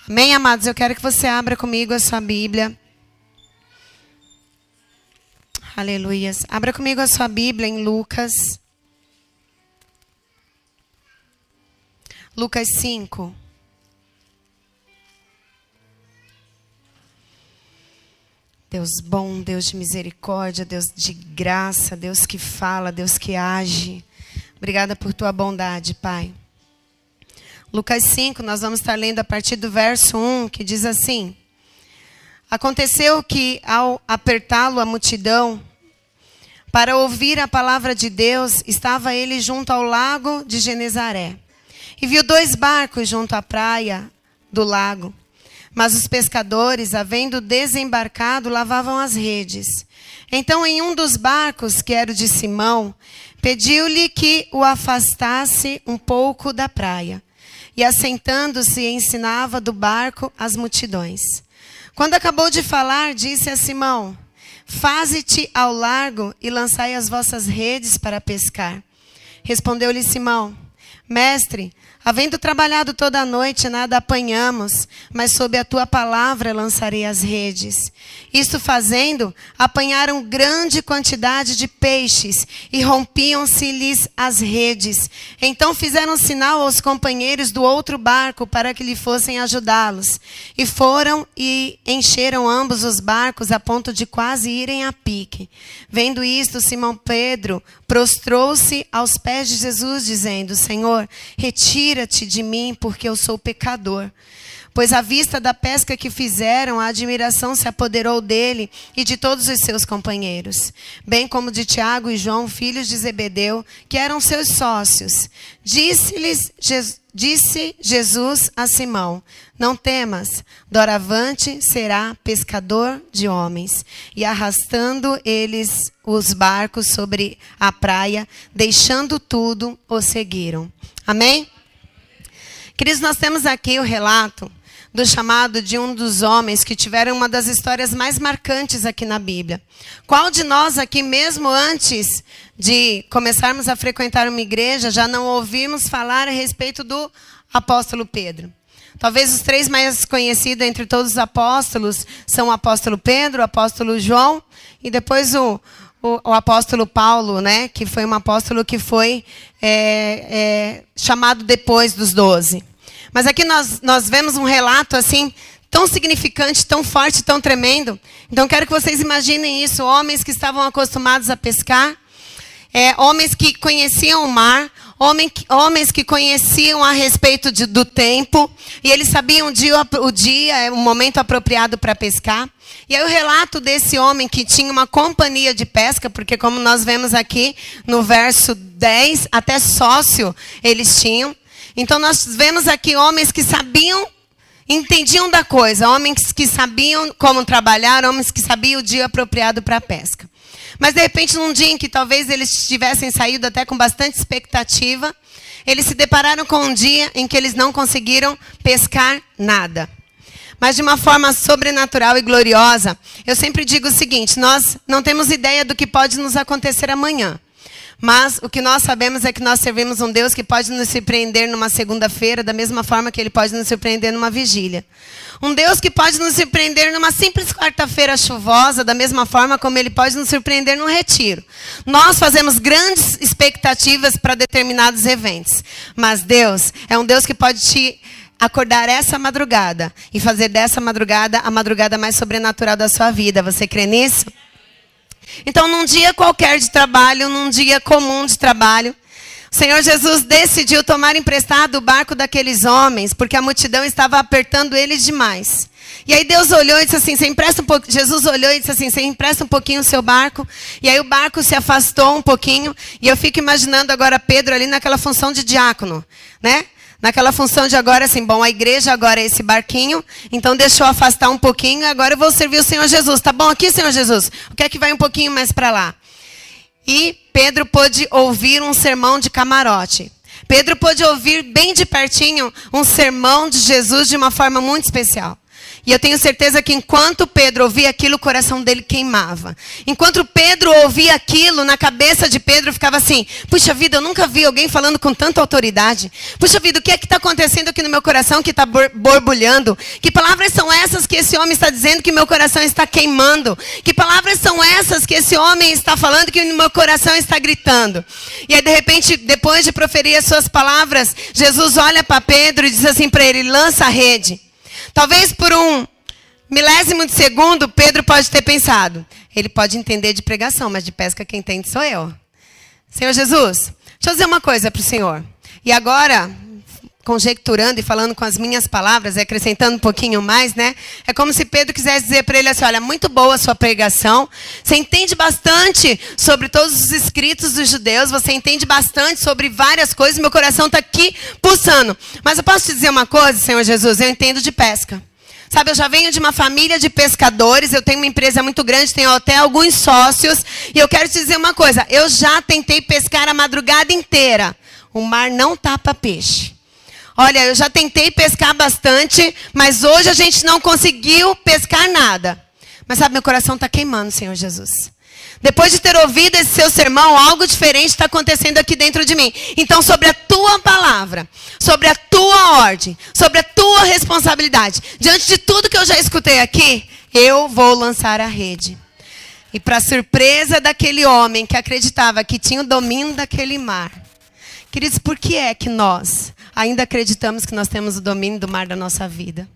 Amém, amados? Eu quero que você abra comigo a sua Bíblia. Aleluias. Abra comigo a sua Bíblia em Lucas. Lucas 5. Deus bom, Deus de misericórdia, Deus de graça, Deus que fala, Deus que age. Obrigada por tua bondade, Pai. Lucas 5, nós vamos estar lendo a partir do verso 1, que diz assim: Aconteceu que, ao apertá-lo a multidão, para ouvir a palavra de Deus, estava ele junto ao lago de Genezaré. E viu 2 barcos junto à praia do lago. Mas os pescadores, havendo desembarcado, lavavam as redes. Então, em um dos barcos, que era o de Simão, pediu-lhe que o afastasse um pouco da praia. E, assentando-se, ensinava do barco as multidões. Quando acabou de falar, disse a Simão: Faze-te ao largo e lançai as vossas redes para pescar. Respondeu-lhe Simão: Mestre, havendo trabalhado toda a noite, nada apanhamos, mas sob a tua palavra lançarei as redes. Isto fazendo, apanharam grande quantidade de peixes e rompiam-se-lhes as redes. Então fizeram sinal aos companheiros do outro barco para que lhe fossem ajudá-los. E foram e encheram ambos os barcos a ponto de quase irem a pique. Vendo isto, Simão Pedro prostrou-se aos pés de Jesus, dizendo: Senhor, retira-te de mim, porque eu sou pecador. Pois à vista da pesca que fizeram, a admiração se apoderou dele e de todos os seus companheiros, bem como de Tiago e João, filhos de Zebedeu, que eram seus sócios. Disse Jesus a Simão: Não temas, doravante será pescador de homens. E arrastando eles os barcos sobre a praia, deixando tudo, o seguiram. Amém? Queridos, nós temos aqui o relato do chamado de um dos homens que tiveram uma das histórias mais marcantes aqui na Bíblia. Qual de nós aqui, mesmo antes de começarmos a frequentar uma igreja, já não ouvimos falar a respeito do apóstolo Pedro? Talvez os 3 mais conhecidos entre todos os apóstolos são o apóstolo Pedro, o apóstolo João e depois o apóstolo Paulo, né? Que foi um apóstolo que foi chamado depois dos 12. Mas aqui nós vemos um relato assim, tão significante, tão forte, tão tremendo. Então quero que vocês imaginem isso: homens que estavam acostumados a pescar, homens que conheciam o mar, homens que conheciam a respeito do tempo, e eles sabiam o dia, o momento apropriado para pescar. E aí o relato desse homem que tinha uma companhia de pesca, porque como nós vemos aqui no verso 10, até sócio eles tinham. Então nós vemos aqui homens que sabiam, entendiam da coisa, homens que sabiam como trabalhar, homens que sabiam o dia apropriado para a pesca. Mas de repente, num dia em que talvez eles tivessem saído até com bastante expectativa, eles se depararam com um dia em que eles não conseguiram pescar nada. Mas de uma forma sobrenatural e gloriosa, eu sempre digo o seguinte: nós não temos ideia do que pode nos acontecer amanhã. Mas o que nós sabemos é que nós servimos um Deus que pode nos surpreender numa segunda-feira, da mesma forma que Ele pode nos surpreender numa vigília. Um Deus que pode nos surpreender numa simples quarta-feira chuvosa, da mesma forma como Ele pode nos surpreender num retiro. Nós fazemos grandes expectativas para determinados eventos. Mas Deus é um Deus que pode te acordar essa madrugada e fazer dessa madrugada a madrugada mais sobrenatural da sua vida. Você crê nisso? Então, num dia qualquer de trabalho, num dia comum de trabalho, o Senhor Jesus decidiu tomar emprestado o barco daqueles homens, porque a multidão estava apertando eles demais. E aí Deus olhou e disse assim: Jesus olhou e disse assim: você empresta um pouquinho o seu barco? E aí o barco se afastou um pouquinho, e eu fico imaginando agora Pedro ali naquela função de diácono, né? Naquela função de agora, assim, bom, a igreja agora é esse barquinho, então deixa eu afastar um pouquinho, agora eu vou servir o Senhor Jesus. Tá bom aqui, Senhor Jesus? O que é que vai um pouquinho mais para lá? E Pedro pôde ouvir um sermão de camarote. Pedro pôde ouvir bem de pertinho um sermão de Jesus de uma forma muito especial. E eu tenho certeza que enquanto Pedro ouvia aquilo, o coração dele queimava. Enquanto Pedro ouvia aquilo, na cabeça de Pedro ficava assim: puxa vida, eu nunca vi alguém falando com tanta autoridade. Puxa vida, o que é que está acontecendo aqui no meu coração que está borbulhando? Que palavras são essas que esse homem está dizendo que meu coração está queimando? Que palavras são essas que esse homem está falando que no meu coração está gritando? E aí de repente, depois de proferir as suas palavras, Jesus olha para Pedro e diz assim para ele: lança a rede. Talvez por um milésimo de segundo, Pedro pode ter pensado: ele pode entender de pregação, mas de pesca quem entende sou eu. Senhor Jesus, deixa eu dizer uma coisa para o Senhor. E agora, conjecturando e falando com as minhas palavras, acrescentando um pouquinho mais, né? É como se Pedro quisesse dizer para ele assim: olha, muito boa a sua pregação. Você entende bastante sobre todos os escritos dos judeus. Você entende bastante sobre várias coisas. Meu coração está aqui pulsando. Mas eu posso te dizer uma coisa, Senhor Jesus? Eu entendo de pesca. Sabe, eu já venho de uma família de pescadores, eu tenho uma empresa muito grande, tenho até alguns sócios. E eu quero te dizer uma coisa: eu já tentei pescar a madrugada inteira. O mar não tapa peixe. Olha, eu já tentei pescar bastante, mas hoje a gente não conseguiu pescar nada. Mas sabe, meu coração está queimando, Senhor Jesus. Depois de ter ouvido esse seu sermão, algo diferente está acontecendo aqui dentro de mim. Então, sobre a tua palavra, sobre a tua ordem, sobre a tua responsabilidade, diante de tudo que eu já escutei aqui, eu vou lançar a rede. E para surpresa daquele homem que acreditava que tinha o domínio daquele mar, queridos, por que é que nós ainda acreditamos que nós temos o domínio do mar da nossa vida?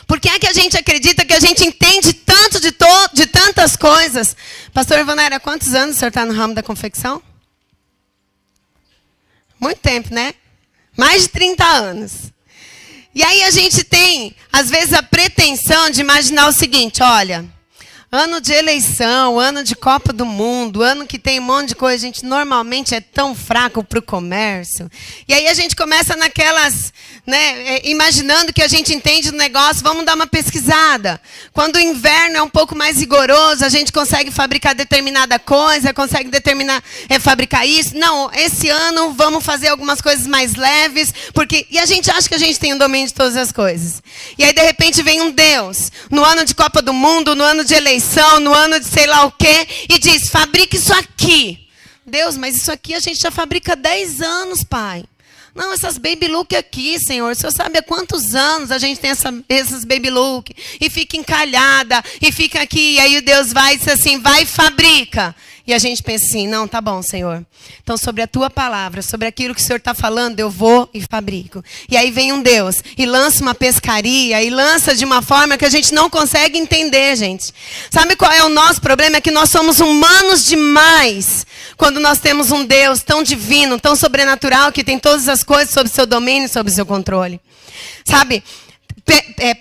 Por que é que a gente acredita que a gente entende tanto de tantas coisas? Pastor Ivanera, há quantos anos o senhor está no ramo da confecção? Muito tempo, né? Mais de 30 anos. E aí a gente tem, às vezes, a pretensão de imaginar o seguinte: olha, ano de eleição, ano de Copa do Mundo, ano que tem um monte de coisa, a gente normalmente é tão fraco para o comércio. E aí a gente começa naquelas, né, imaginando que a gente entende do negócio, vamos dar uma pesquisada. Quando o inverno é um pouco mais rigoroso, a gente consegue fabricar determinada coisa, consegue fabricar isso. Não, esse ano vamos fazer algumas coisas mais leves, e a gente acha que a gente tem o domínio de todas as coisas. E aí de repente vem um Deus, no ano de Copa do Mundo, no ano de eleição, no ano de sei lá o quê, e diz: fabrica isso aqui. Deus, mas isso aqui a gente já fabrica há 10 anos, pai. Não, essas baby look aqui, Senhor, o Senhor sabe há quantos anos a gente tem essas baby look, e fica encalhada, e fica aqui, e aí Deus vai e diz assim: vai e fabrica. E a gente pensa assim: não, tá bom, Senhor. Então, sobre a tua palavra, sobre aquilo que o Senhor está falando, eu vou e fabrico. E aí vem um Deus e lança uma pescaria, e lança de uma forma que a gente não consegue entender, gente. Sabe qual é o nosso problema? É que nós somos humanos demais quando nós temos um Deus tão divino, tão sobrenatural, que tem todas as coisas sob seu domínio, sob seu controle. Sabe?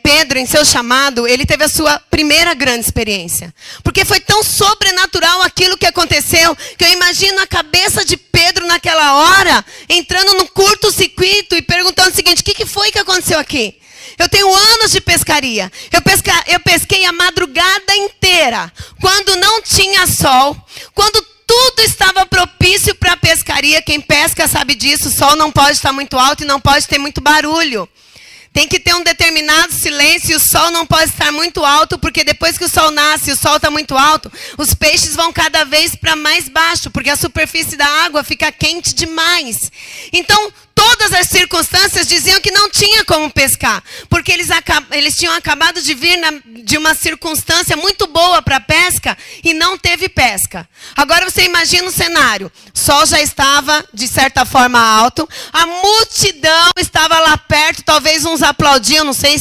Pedro, em seu chamado, ele teve a sua primeira grande experiência. Porque foi tão sobrenatural aquilo que aconteceu, que eu imagino a cabeça de Pedro naquela hora, entrando num curto-circuito e perguntando o seguinte: o que foi que aconteceu aqui? Eu tenho anos de pescaria. Eu pesquei a madrugada inteira, quando não tinha sol, quando tudo estava propício para a pescaria. Quem pesca sabe disso, o sol não pode estar muito alto e não pode ter muito barulho. Tem que ter um determinado silêncio, e o sol não pode estar muito alto, porque depois que o sol nasce e o sol está muito alto, os peixes vão cada vez para mais baixo, porque a superfície da água fica quente demais. Então, todas as circunstâncias diziam que não tinha como pescar, porque eles tinham acabado de vir de uma circunstância muito boa para a pesca e não teve pesca. Agora você imagina o cenário: o sol já estava de certa forma alto, a multidão estava lá perto, talvez uns aplaudiam, não sei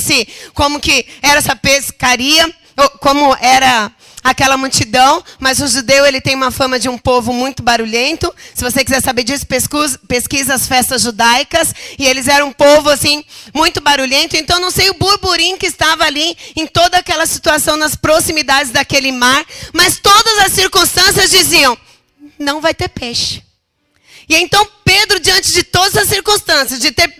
como que era essa pescaria, ou como era aquela multidão, mas o judeu, ele tem uma fama de um povo muito barulhento. Se você quiser saber disso, pesquisa as festas judaicas, e eles eram um povo assim muito barulhento. Então não sei o burburinho que estava ali em toda aquela situação nas proximidades daquele mar, mas todas as circunstâncias diziam: não vai ter peixe. E então Pedro, diante de todas as circunstâncias, de ter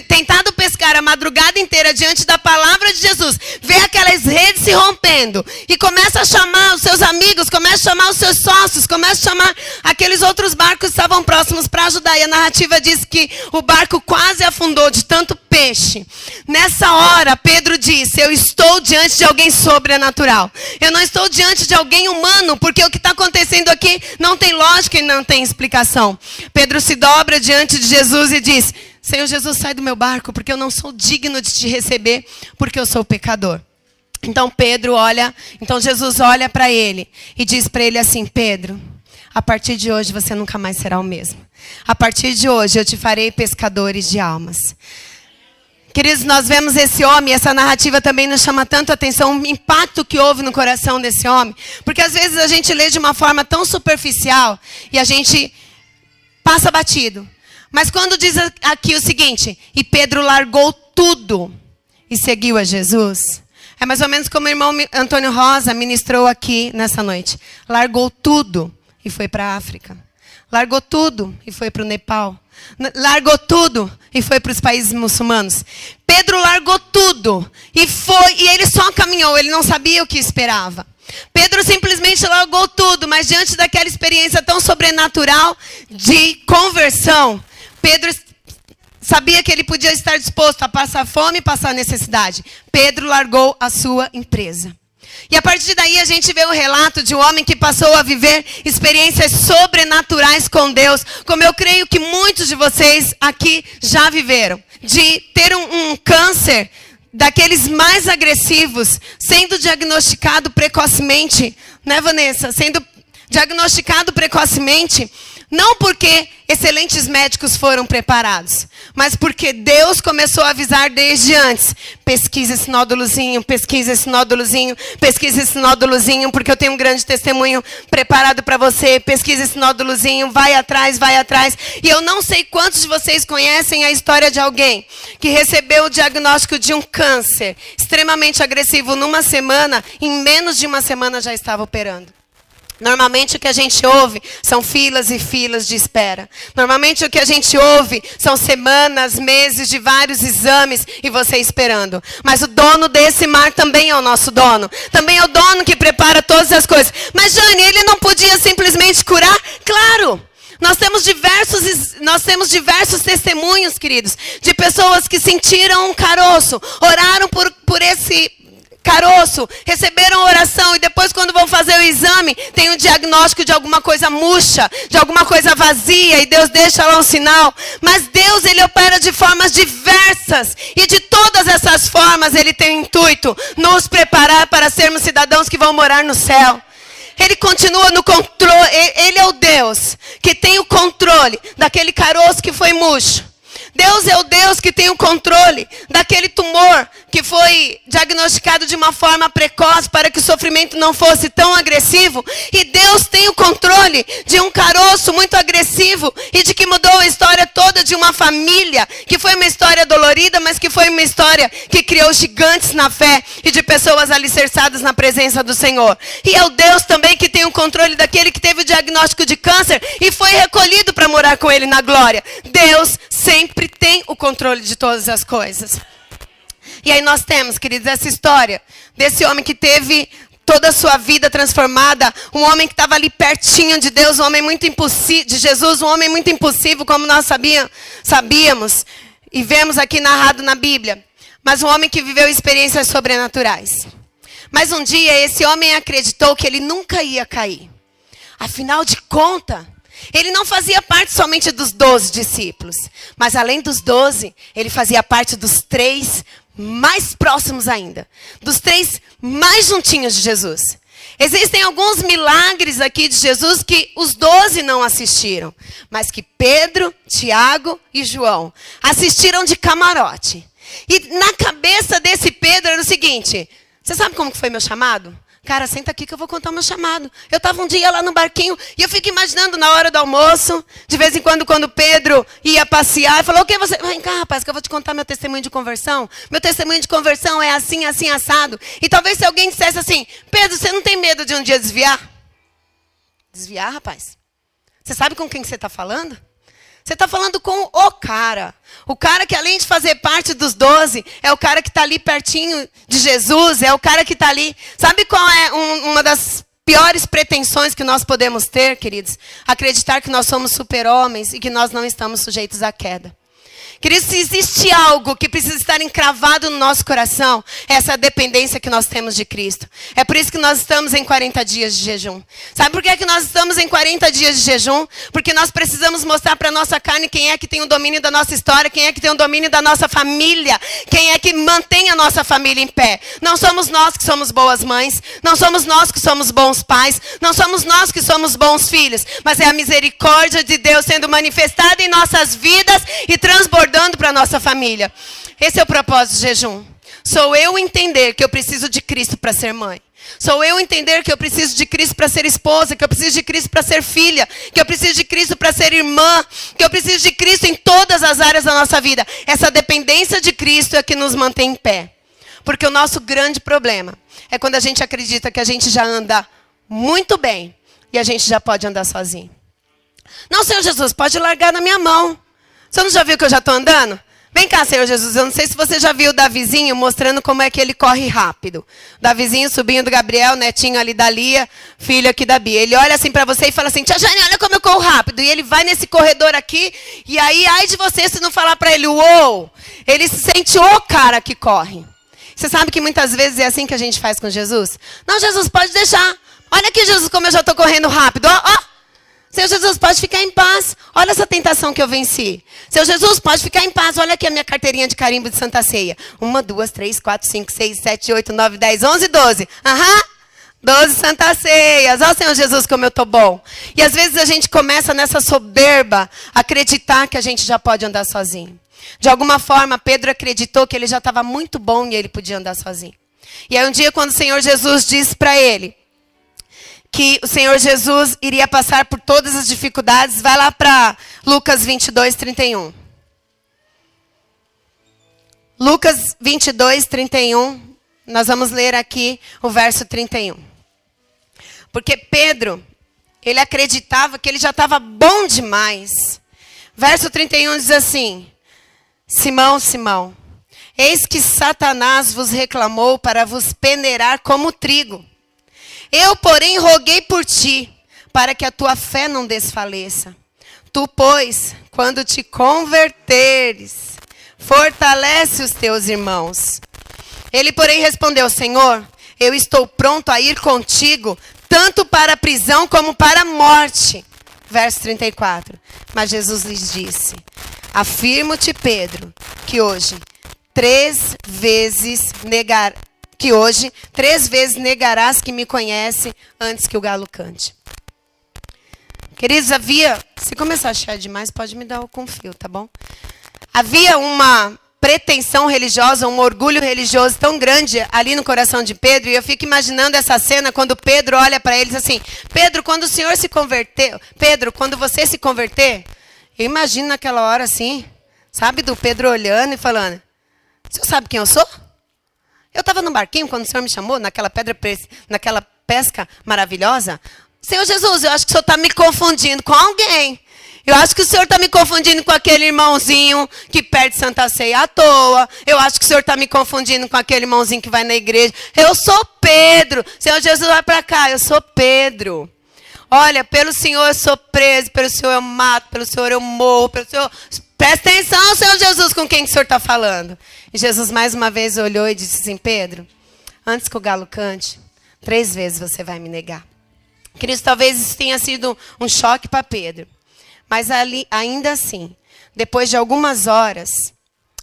tentado pescar a madrugada inteira diante da palavra de Jesus, vê aquelas redes se rompendo e começa a chamar os seus amigos, começa a chamar os seus sócios, começa a chamar aqueles outros barcos que estavam próximos para ajudar. E a narrativa diz que o barco quase afundou de tanto peixe. Nessa hora, Pedro disse: eu estou diante de alguém sobrenatural. Eu não estou diante de alguém humano, porque o que está acontecendo aqui não tem lógica e não tem explicação. Pedro se dobra diante de Jesus e diz: Senhor Jesus, sai do meu barco, porque eu não sou digno de te receber, porque eu sou pecador. Então Jesus olha para ele e diz para ele assim: Pedro, a partir de hoje você nunca mais será o mesmo. A partir de hoje eu te farei pescadores de almas. Queridos, nós vemos esse homem, essa narrativa também nos chama tanto a atenção, o impacto que houve no coração desse homem. Porque às vezes a gente lê de uma forma tão superficial e a gente passa batido. Mas quando diz aqui o seguinte: e Pedro largou tudo e seguiu a Jesus. É mais ou menos como o irmão Antônio Rosa ministrou aqui nessa noite. Largou tudo e foi para a África. Largou tudo e foi para o Nepal. Largou tudo e foi para os países muçulmanos. Pedro largou tudo e foi, e ele só caminhou, ele não sabia o que esperava. Pedro simplesmente largou tudo, mas diante daquela experiência tão sobrenatural de conversão, Pedro sabia que ele podia estar disposto a passar fome e passar necessidade. Pedro largou a sua empresa. E a partir daí a gente vê o relato de um homem que passou a viver experiências sobrenaturais com Deus, como eu creio que muitos de vocês aqui já viveram. De ter um câncer daqueles mais agressivos, sendo diagnosticado precocemente, né, Vanessa? Sendo diagnosticado precocemente, não porque excelentes médicos foram preparados, mas porque Deus começou a avisar desde antes: pesquisa esse nódulozinho, pesquisa esse nódulozinho, pesquisa esse nódulozinho, porque eu tenho um grande testemunho preparado para você, pesquisa esse nódulozinho, vai atrás, vai atrás. E eu não sei quantos de vocês conhecem a história de alguém que recebeu o diagnóstico de um câncer extremamente agressivo numa semana, em menos de uma semana já estava operando. Normalmente o que a gente ouve são filas e filas de espera. Normalmente o que a gente ouve são semanas, meses de vários exames e você esperando. Mas o dono desse mar também é o nosso dono. Também é o dono que prepara todas as coisas. Mas Jane, ele não podia simplesmente curar? Claro! Nós temos diversos testemunhos, queridos, de pessoas que sentiram um caroço, oraram por esse caroço, receberam oração e depois quando vão fazer o exame, tem um diagnóstico de alguma coisa murcha, de alguma coisa vazia e Deus deixa lá um sinal. Mas Deus, Ele opera de formas diversas e de todas essas formas Ele tem o intuito, nos preparar para sermos cidadãos que vão morar no céu. Ele continua no controle, Ele é o Deus que tem o controle daquele caroço que foi murcho. Deus é o Deus que tem o controle daquele tumor que foi diagnosticado de uma forma precoce para que o sofrimento não fosse tão agressivo. E Deus tem o controle de um caroço muito agressivo e de que mudou a história toda de uma família, que foi uma história dolorida, mas que foi uma história que criou gigantes na fé e de pessoas alicerçadas na presença do Senhor. E é o Deus também que tem o controle daquele que teve o diagnóstico de câncer e foi recolhido para morar com Ele na glória. Deus sempre tem o controle de todas as coisas. E aí nós temos, queridos, essa história desse homem que teve toda a sua vida transformada, um homem que estava ali pertinho de Deus, um homem muito impossível, de Jesus, um homem muito impossível, como nós sabíamos e vemos aqui narrado na Bíblia, mas um homem que viveu experiências sobrenaturais. Mas um dia esse homem acreditou que ele nunca ia cair. Afinal de contas, ele não fazia parte somente dos 12 discípulos, mas além dos 12, ele fazia parte dos 3 mais próximos ainda, dos 3 mais juntinhos de Jesus. Existem alguns milagres aqui de Jesus que os 12 não assistiram, mas que Pedro, Tiago e João assistiram de camarote. E na cabeça desse Pedro era o seguinte: você sabe como que foi meu chamado? Cara, senta aqui que eu vou contar o meu chamado. Eu estava um dia lá no barquinho e eu fico imaginando na hora do almoço, de vez em quando Pedro ia passear, e falou: o que você... Vem cá, rapaz, que eu vou te contar meu testemunho de conversão. Meu testemunho de conversão é assim, assim, assado. E talvez se alguém dissesse assim: Pedro, você não tem medo de um dia desviar? Desviar, rapaz? Você sabe com quem você está falando? Você está falando com o cara. O cara que, além de fazer parte dos 12, é o cara que está ali pertinho de Jesus, é o cara que está ali. Sabe qual é uma das piores pretensões que nós podemos ter, queridos? Acreditar que nós somos super-homens e que nós não estamos sujeitos à queda. Queridos, se existe algo que precisa estar encravado no nosso coração, é essa dependência que nós temos de Cristo. É por isso que nós estamos em 40 dias de jejum. Sabe por que é que nós estamos em 40 dias de jejum? Porque nós precisamos mostrar para a nossa carne quem é que tem o domínio da nossa história, quem é que tem o domínio da nossa família, quem é que mantém a nossa família em pé. Não somos nós que somos boas mães, não somos nós que somos bons pais, não somos nós que somos bons filhos, mas é a misericórdia de Deus sendo manifestada em nossas vidas e transbordando para a nossa família. Esse é o propósito do jejum. Sou eu entender que eu preciso de Cristo para ser mãe. Sou eu entender que eu preciso de Cristo para ser esposa, que eu preciso de Cristo para ser filha, que eu preciso de Cristo para ser irmã, que eu preciso de Cristo em todas as áreas da nossa vida. Essa dependência de Cristo é que nos mantém em pé. Porque o nosso grande problema é quando a gente acredita que a gente já anda muito bem e a gente já pode andar sozinho. Não, Senhor Jesus, pode largar na minha mão. Você não já viu que eu já estou andando? Vem cá, Senhor Jesus. Eu não sei se você já viu o Davizinho mostrando como é que ele corre rápido. Davizinho, sobrinho do Gabriel, netinho ali da Lia, filho aqui da Bia. Ele olha assim para você e fala assim, tia Jane, olha como eu corro rápido. E ele vai nesse corredor aqui, e aí, ai de você se não falar para ele, uou. Ele se sente o cara que corre. Você sabe que muitas vezes é assim que a gente faz com Jesus? Não, Jesus, pode deixar. Olha aqui, Jesus, como eu já estou correndo rápido. Ó, ó. Senhor Jesus, pode ficar em paz. Olha essa tentação que eu venci. Senhor Jesus, pode ficar em paz. Olha aqui a minha carteirinha de carimbo de Santa Ceia. 1, 2, 3, 4, 5, 6, 7, 8, 9, 10, 11, 12. 12 Santa Ceias. Ó, Senhor Jesus, como eu estou bom. E às vezes a gente começa nessa soberba a acreditar que a gente já pode andar sozinho. De alguma forma, Pedro acreditou que ele já estava muito bom e ele podia andar sozinho. E aí um dia, quando o Senhor Jesus disse para ele que o Senhor Jesus iria passar por todas as dificuldades, vai lá para Lucas 22, 31. Lucas 22, 31. Nós vamos ler aqui o verso 31. Porque Pedro, ele acreditava que ele já estava bom demais. Verso 31 diz assim: Simão, Simão, eis que Satanás vos reclamou para vos peneirar como trigo. Eu, porém, roguei por ti, para que a tua fé não desfaleça. Tu, pois, quando te converteres, fortalece os teus irmãos. Ele, porém, respondeu: Senhor, eu estou pronto a ir contigo, tanto para a prisão como para a morte. Verso 34. Mas Jesus lhes disse: Afirmo-te, Pedro, que hoje 3 vezes negarás que me conhece antes que o galo cante. Queridos, se começar a chiar demais, pode me dar o confio, tá bom? Havia uma pretensão religiosa, um orgulho religioso tão grande ali no coração de Pedro, e eu fico imaginando essa cena quando Pedro olha para ele e diz assim: Pedro, quando o Senhor se converteu, Pedro, quando você se converter, eu imagino naquela hora assim, sabe, do Pedro olhando e falando: o senhor sabe quem eu sou? Eu estava no barquinho quando o Senhor me chamou, naquela pesca maravilhosa. Senhor Jesus, eu acho que o Senhor está me confundindo com alguém. Eu acho que o Senhor está me confundindo com aquele irmãozinho que perde Santa Ceia à toa. Eu acho que o Senhor está me confundindo com aquele irmãozinho que vai na igreja. Eu sou Pedro. Senhor Jesus, vai para cá. Eu sou Pedro. Olha, pelo Senhor eu sou preso, pelo Senhor eu mato, pelo Senhor eu morro, pelo Senhor... Presta atenção, Senhor Jesus, com quem que o Senhor está falando. E Jesus mais uma vez olhou e disse assim: Pedro, antes que o galo cante, 3 vezes você vai me negar. Queridos, talvez isso tenha sido um choque para Pedro. Mas ali, ainda assim, depois de algumas horas,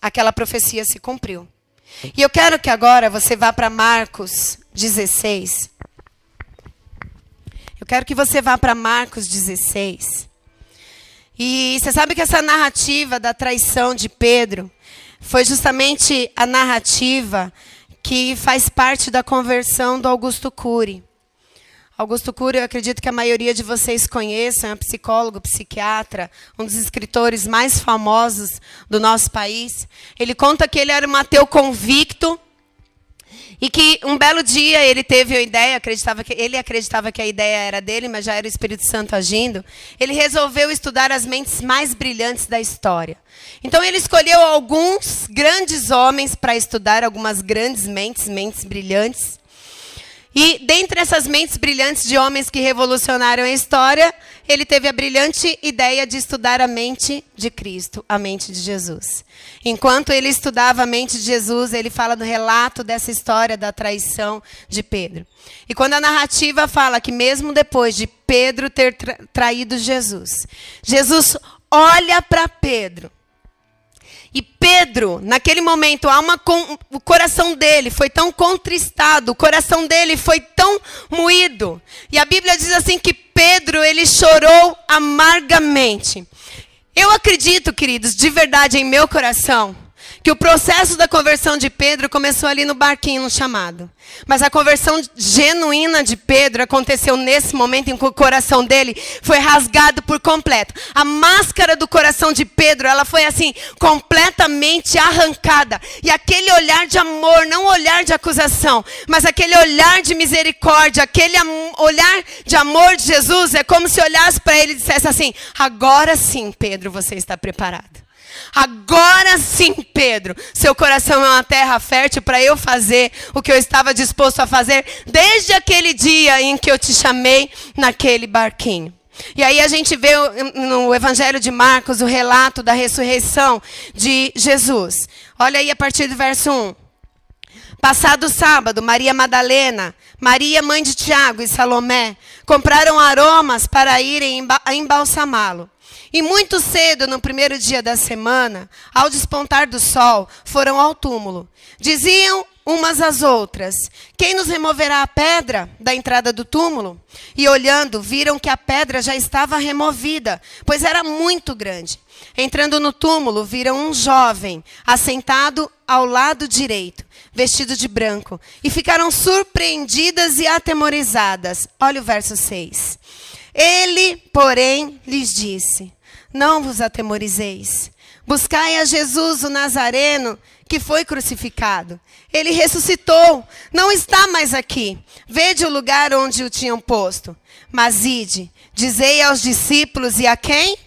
aquela profecia se cumpriu. E eu quero que agora você vá para Marcos 16. Eu quero que você vá para Marcos 16. E você sabe que essa narrativa da traição de Pedro foi justamente a narrativa que faz parte da conversão do Augusto Cury. Augusto Cury, eu acredito que a maioria de vocês conheçam, é um psicólogo, psiquiatra, um dos escritores mais famosos do nosso país. Ele conta que ele era um ateu convicto E que um belo dia ele teve a ideia, ele acreditava que a ideia era dele, mas já era o Espírito Santo agindo. Ele resolveu estudar as mentes mais brilhantes da história. Então ele escolheu alguns grandes homens para estudar algumas grandes mentes brilhantes. E dentre essas mentes brilhantes de homens que revolucionaram a história, ele teve a brilhante ideia de estudar a mente de Cristo, a mente de Jesus. Enquanto ele estudava a mente de Jesus, ele fala do relato dessa história da traição de Pedro. E quando a narrativa fala que mesmo depois de Pedro ter traído Jesus, Jesus olha para Pedro. E Pedro, naquele momento, o coração dele foi tão contristado, o coração dele foi tão moído. E a Bíblia diz assim que Pedro, ele chorou amargamente. Eu acredito, queridos, de verdade em meu coração, que o processo da conversão de Pedro começou ali no barquinho, no chamado. Mas a conversão genuína de Pedro aconteceu nesse momento em que o coração dele foi rasgado por completo. A máscara do coração de Pedro, ela foi assim, completamente arrancada. E aquele olhar de amor, não olhar de acusação, mas aquele olhar de misericórdia, aquele olhar de amor de Jesus, é como se olhasse para ele e dissesse assim: agora sim, Pedro, você está preparado. Agora sim, Pedro, seu coração é uma terra fértil para eu fazer o que eu estava disposto a fazer desde aquele dia em que eu te chamei naquele barquinho. E aí a gente vê no Evangelho de Marcos o relato da ressurreição de Jesus. Olha aí a partir do verso 1. Passado o sábado, Maria Madalena, Maria, mãe de Tiago e Salomé, compraram aromas para irem embalsamá-lo. E muito cedo, no primeiro dia da semana, ao despontar do sol, foram ao túmulo. Diziam umas às outras: quem nos removerá a pedra da entrada do túmulo? E olhando, viram que a pedra já estava removida, pois era muito grande. Entrando no túmulo, viram um jovem assentado ao lado direito, vestido de branco, e ficaram surpreendidas e atemorizadas. Olha o verso 6. Ele, porém, lhes disse: não vos atemorizeis. Buscai a Jesus, o Nazareno, que foi crucificado. Ele ressuscitou, não está mais aqui. Vede o lugar onde o tinham posto. Mas ide, dizei aos discípulos e a quem?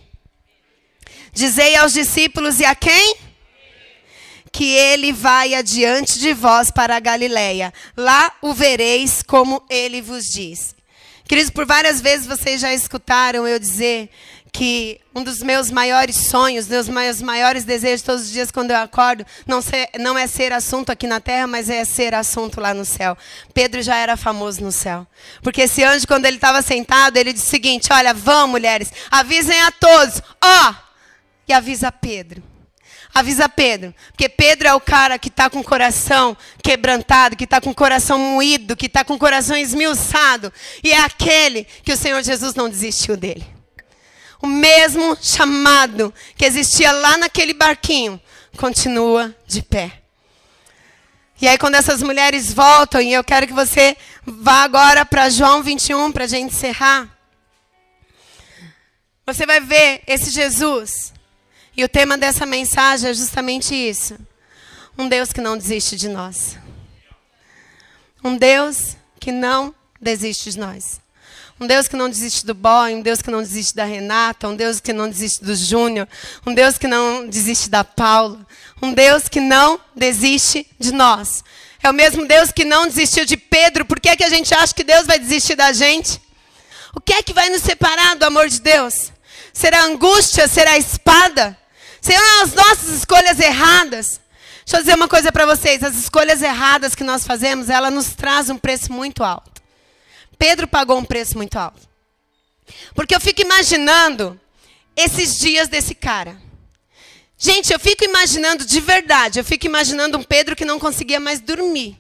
Dizei aos discípulos e a quem? Que ele vai adiante de vós para a Galileia. Lá o vereis como ele vos diz. Queridos, por várias vezes vocês já escutaram eu dizer que um dos meus maiores sonhos, dos meus maiores desejos todos os dias quando eu acordo, não é ser assunto aqui na terra, mas é ser assunto lá no céu. Pedro já era famoso no céu. Porque esse anjo, quando ele estava sentado, ele disse o seguinte: olha, vão mulheres, avisem a todos, e avisa Pedro. Avisa Pedro, porque Pedro é o cara que está com o coração quebrantado, que está com o coração moído, que está com o coração esmiuçado. E é aquele que o Senhor Jesus não desistiu dele. O mesmo chamado que existia lá naquele barquinho continua de pé. E aí quando essas mulheres voltam, e eu quero que você vá agora para João 21, para a gente encerrar. Você vai ver esse Jesus. E o tema dessa mensagem é justamente isso. Um Deus que não desiste de nós. Um Deus que não desiste de nós. Um Deus que não desiste do Boy, um Deus que não desiste da Renata, um Deus que não desiste do Júnior, um Deus que não desiste da Paula, um Deus que não desiste de nós. É o mesmo Deus que não desistiu de Pedro. Por que é que a gente acha que Deus vai desistir da gente? O que é que vai nos separar do amor de Deus? Será a angústia? Será a espada? Serão as nossas escolhas erradas? Deixa eu dizer uma coisa para vocês. As escolhas erradas que nós fazemos, ela nos traz um preço muito alto. Pedro pagou um preço muito alto. Porque eu fico imaginando esses dias desse cara. Gente, eu fico imaginando de verdade, eu fico imaginando um Pedro que não conseguia mais dormir.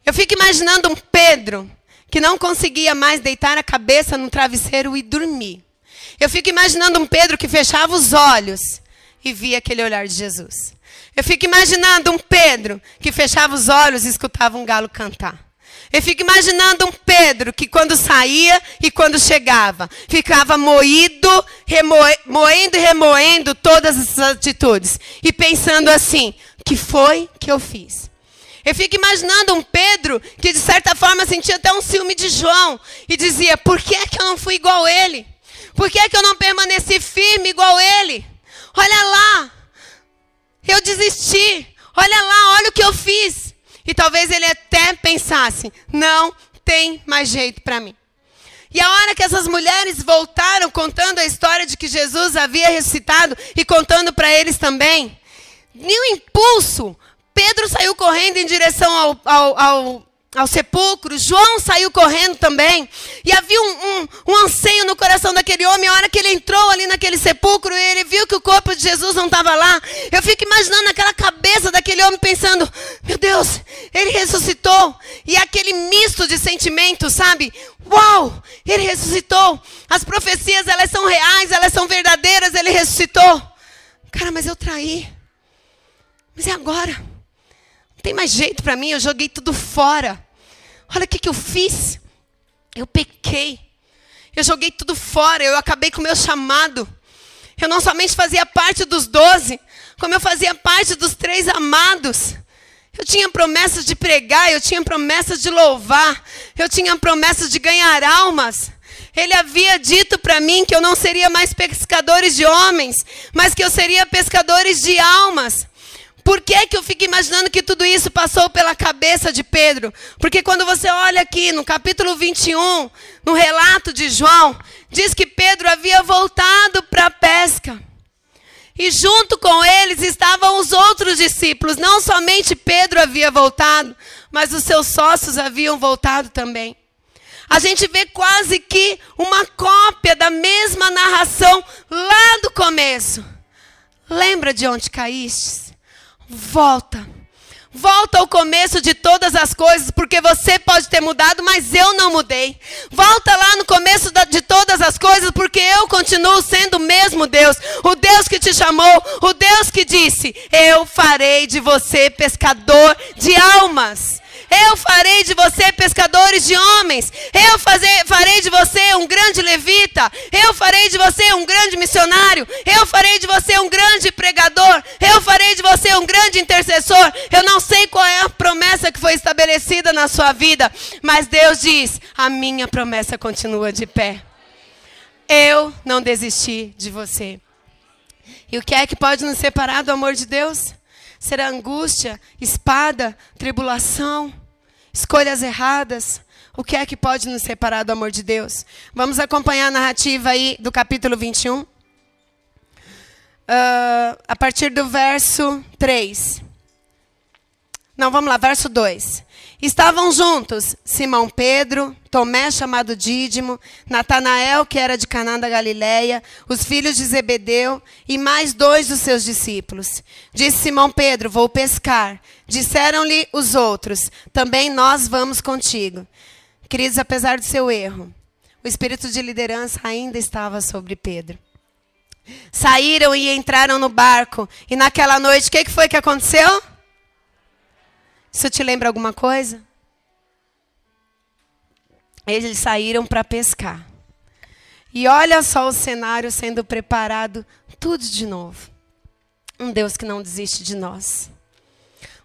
Eu fico imaginando um Pedro que não conseguia mais deitar a cabeça no travesseiro e dormir. Eu fico imaginando um Pedro que fechava os olhos e via aquele olhar de Jesus. Eu fico imaginando um Pedro que fechava os olhos e escutava um galo cantar. Eu fico imaginando um Pedro que quando saía e quando chegava, ficava moído, moendo e remoendo todas essas atitudes. E pensando assim: o que foi que eu fiz? Eu fico imaginando um Pedro que de certa forma sentia até um ciúme de João. E dizia, por que é que eu não fui igual ele? Por que é que eu não permaneci firme igual ele? Olha lá, eu desisti. Olha lá, olha o que eu fiz. E talvez ele até pensasse, não tem mais jeito para mim. E a hora que essas mulheres voltaram contando a história de que Jesus havia ressuscitado e contando para eles também, em um impulso, Pedro saiu correndo em direção ao sepulcro, João saiu correndo também, e havia um anseio no coração daquele homem. A hora que ele entrou ali naquele sepulcro e ele viu que o corpo de Jesus não estava lá, eu fico imaginando aquela cabeça daquele homem pensando, meu Deus, ele ressuscitou. E aquele misto de sentimentos, sabe? Uau, ele ressuscitou. As profecias, elas são reais, elas são verdadeiras, ele ressuscitou. Cara, mas eu traí. Mas e agora? Não tem mais jeito para mim, eu joguei tudo fora. Olha o que eu fiz. Eu pequei. Eu joguei tudo fora, eu acabei com o meu chamado. Eu não somente fazia parte dos 12, como eu fazia parte dos 3 amados. Eu tinha promessas de pregar, eu tinha promessas de louvar, eu tinha promessas de ganhar almas. Ele havia dito para mim que eu não seria mais pescadores de homens, mas que eu seria pescadores de almas. Por que que eu fico imaginando que tudo isso passou pela cabeça de Pedro? Porque quando você olha aqui no capítulo 21, no relato de João, diz que Pedro havia voltado para a pesca. E junto com eles estavam os outros discípulos. Não somente Pedro havia voltado, mas os seus sócios haviam voltado também. A gente vê quase que uma cópia da mesma narração lá do começo. Lembra de onde caíste? Volta. Volta ao começo de todas as coisas, porque você pode ter mudado, mas eu não mudei. Volta lá no começo de todas as coisas, porque eu continuo sendo o mesmo Deus. O Deus que te chamou, o Deus que disse, eu farei de você pescador de almas. Eu farei de você pescadores de homens. Eu farei de você um grande levita. Eu farei de você um grande missionário. Eu farei de você um grande pregador. Eu farei de você um grande intercessor. Eu não sei qual é a promessa que foi estabelecida na sua vida, mas Deus diz, a minha promessa continua de pé. Eu não desisti de você. E o que é que pode nos separar do amor de Deus? Será angústia, espada, tribulação, escolhas erradas. O que é que pode nos separar do amor de Deus? Vamos acompanhar a narrativa aí do capítulo 21. A partir do verso 3. Não, vamos lá, verso 2. Estavam juntos Simão Pedro, Tomé chamado Dídimo, Natanael, que era de Caná da Galileia, os filhos de Zebedeu e mais 2 dos seus discípulos. Disse Simão Pedro, vou pescar. Disseram-lhe os outros, também nós vamos contigo. Queridos, apesar do seu erro, o espírito de liderança ainda estava sobre Pedro. Saíram e entraram no barco, e naquela noite, o que foi que aconteceu? Isso te lembra alguma coisa? Eles saíram para pescar. E olha só o cenário sendo preparado, tudo de novo. Um Deus que não desiste de nós.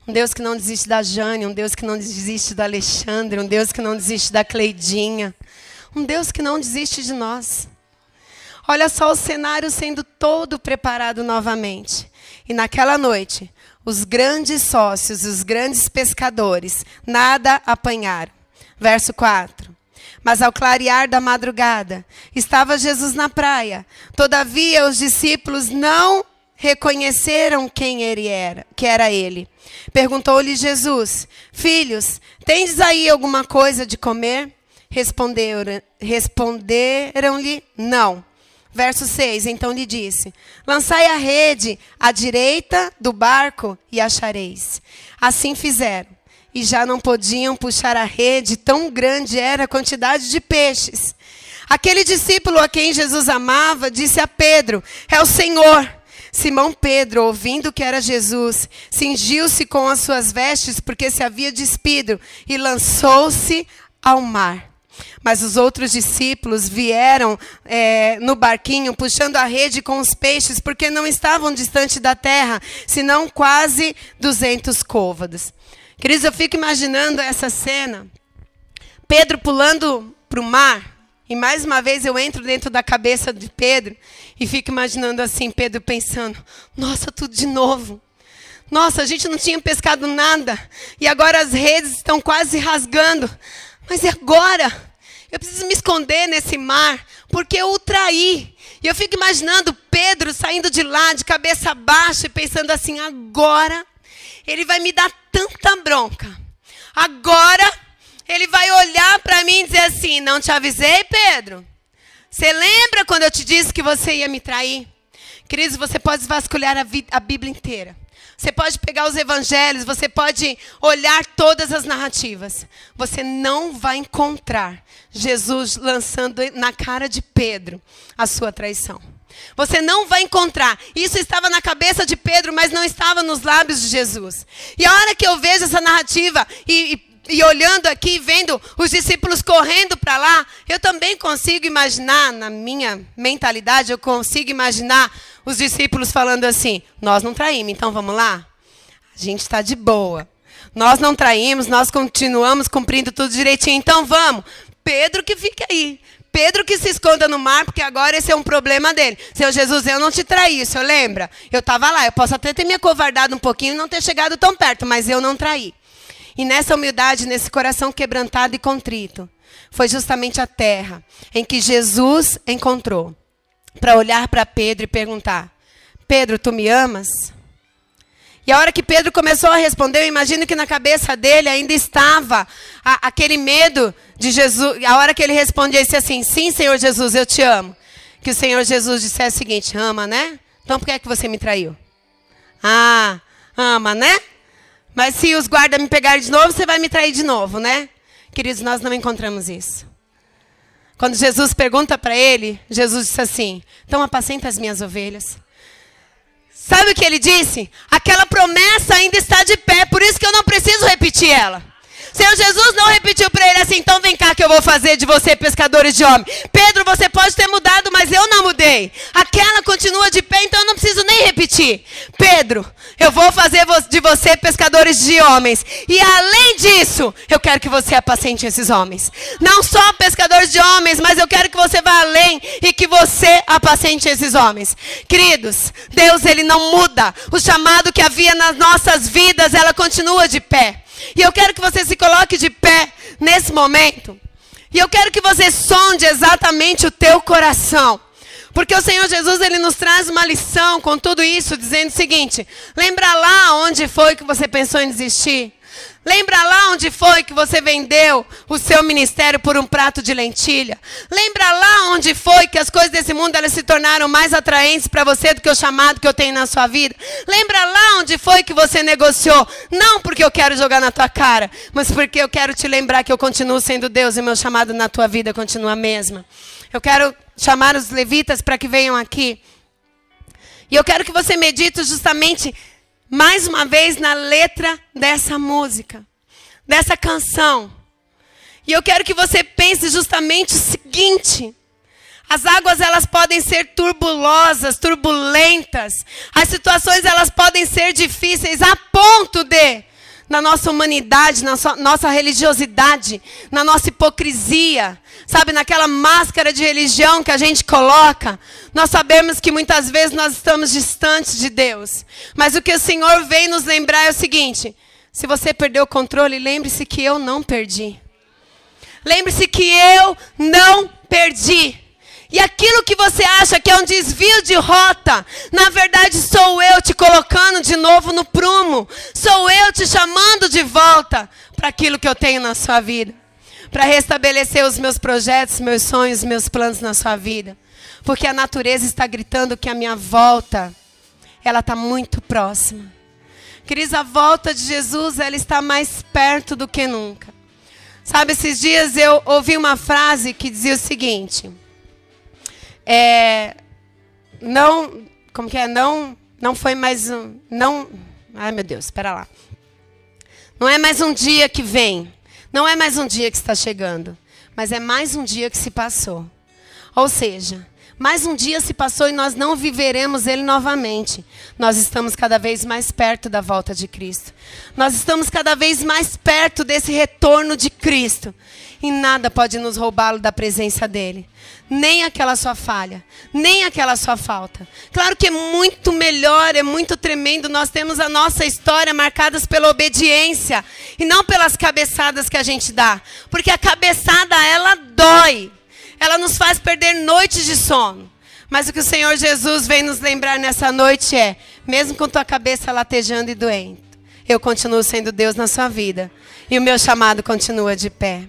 Um Deus que não desiste da Jane, um Deus que não desiste do Alexandre, um Deus que não desiste da Cleidinha. Um Deus que não desiste de nós. Olha só o cenário sendo todo preparado novamente. E naquela noite, os grandes sócios, os grandes pescadores, nada apanharam. Verso 4. Mas ao clarear da madrugada, estava Jesus na praia. Todavia, os discípulos não reconheceram quem ele era, que era ele. Perguntou-lhe Jesus, filhos, tendes aí alguma coisa de comer? Responderam-lhe, não. Verso 6, então lhe disse, lançai a rede à direita do barco e achareis. Assim fizeram, e já não podiam puxar a rede, tão grande era a quantidade de peixes. Aquele discípulo a quem Jesus amava, disse a Pedro, é o Senhor. Simão Pedro, ouvindo que era Jesus, cingiu-se com as suas vestes, porque se havia despido, e lançou-se ao mar. Mas os outros discípulos vieram no barquinho, puxando a rede com os peixes, porque não estavam distante da terra, senão quase 200 côvados. Queridos, eu fico imaginando essa cena. Pedro pulando para o mar. E mais uma vez eu entro dentro da cabeça de Pedro. E fico imaginando assim, Pedro pensando. Nossa, tudo de novo. Nossa, a gente não tinha pescado nada. E agora as redes estão quase rasgando. Mas e agora? Eu preciso me esconder nesse mar. Porque eu o traí. E eu fico imaginando Pedro saindo de lá, de cabeça baixa. E pensando assim, agora ele vai me dar tanta bronca. Agora ele vai olhar para mim e dizer assim, não te avisei, Pedro? Você lembra quando eu te disse que você ia me trair? Queridos, você pode vasculhar a Bíblia inteira. Você pode pegar os evangelhos, você pode olhar todas as narrativas. Você não vai encontrar Jesus lançando na cara de Pedro a sua traição. Você não vai encontrar. Isso estava na cabeça de Pedro, mas não estava nos lábios de Jesus. E a hora que eu vejo essa narrativa e olhando aqui, vendo os discípulos correndo para lá, eu também consigo imaginar, na minha mentalidade, eu consigo imaginar os discípulos falando assim, nós não traímos, então vamos lá? A gente está de boa. Nós não traímos, nós continuamos cumprindo tudo direitinho, então vamos. Pedro que fica aí. Pedro que se esconda no mar, porque agora esse é um problema dele. Senhor Jesus, eu não te traí, o senhor lembra? Eu estava lá, eu posso até ter me acovardado um pouquinho e não ter chegado tão perto, mas eu não traí. E nessa humildade, nesse coração quebrantado e contrito, foi justamente a terra em que Jesus encontrou para olhar para Pedro e perguntar, Pedro, tu me amas? E a hora que Pedro começou a responder, eu imagino que na cabeça dele ainda estava aquele medo de Jesus. A hora que ele respondia, disse assim, sim, Senhor Jesus, eu te amo. Que o Senhor Jesus dissesse o seguinte, ama, né? Então por que é que você me traiu? Ah, ama, né? Mas se os guardas me pegarem de novo, você vai me trair de novo, né? Queridos, nós não encontramos isso. Quando Jesus pergunta para ele, Jesus disse assim, então apacenta as minhas ovelhas. Sabe o que ele disse? Aquela promessa ainda está de pé, por isso que eu não preciso repetir ela. Senhor Jesus não repetiu para ele assim, então vem cá que eu vou fazer de você pescadores de homens. Pedro, você pode ter mudado, mas eu não mudei. Aquela continua de pé, então eu não preciso nem repetir. Pedro, eu vou fazer de você pescadores de homens. E além disso, eu quero que você apacente esses homens. Não só pescadores de homens, mas eu quero que você vá além e que você apacente esses homens. Queridos, Deus ele não muda. O chamado que havia nas nossas vidas, ela continua de pé. E eu quero que você se coloque de pé nesse momento. E eu quero que você sonde exatamente o teu coração. Porque o Senhor Jesus, ele nos traz uma lição com tudo isso, dizendo o seguinte. Lembra lá onde foi que você pensou em desistir? Lembra lá onde foi que você vendeu o seu ministério por um prato de lentilha? Lembra lá onde foi que as coisas desse mundo elas se tornaram mais atraentes para você do que o chamado que eu tenho na sua vida? Lembra lá onde foi que você negociou? Não porque eu quero jogar na tua cara, mas porque eu quero te lembrar que eu continuo sendo Deus e meu chamado na tua vida continua a mesma. Eu quero chamar os levitas para que venham aqui. E eu quero que você medite justamente mais uma vez na letra dessa música, dessa canção. E eu quero que você pense justamente o seguinte. As águas elas podem ser turbulosas, turbulentas. As situações elas podem ser difíceis a ponto de, na nossa humanidade, na nossa religiosidade, na nossa hipocrisia, sabe, naquela máscara de religião que a gente coloca, nós sabemos que muitas vezes nós estamos distantes de Deus. Mas o que o Senhor vem nos lembrar é o seguinte, se você perdeu o controle, lembre-se que eu não perdi. Lembre-se que eu não perdi. E aquilo que você acha que é um desvio de rota, na verdade sou eu te colocando de novo no prumo. Sou eu te chamando de volta para aquilo que eu tenho na sua vida. Para restabelecer os meus projetos, meus sonhos, meus planos na sua vida. Porque a natureza está gritando que a minha volta, ela está muito próxima. Queridos, a volta de Jesus, ela está mais perto do que nunca. Sabe, esses dias eu ouvi uma frase que dizia o seguinte... Não foi mais um... Ai, meu Deus, espera lá. Não é mais um dia que vem. Não é mais um dia que está chegando. Mas é mais um dia que se passou. Ou seja, Mais um dia se passou e nós não viveremos ele novamente. Nós estamos cada vez mais perto da volta de Cristo. Nós estamos cada vez mais perto desse retorno de Cristo. E nada pode nos roubá-lo da presença dele. Nem aquela sua falha, nem aquela sua falta. Claro que é muito melhor, é muito tremendo. Nós temos a nossa história marcadas pela obediência e não pelas cabeçadas que a gente dá. Porque a cabeçada, ela dói. Ela nos faz perder noites de sono. Mas o que o Senhor Jesus vem nos lembrar nessa noite é, mesmo com tua cabeça latejando e doendo, eu continuo sendo Deus na sua vida. E o meu chamado continua de pé.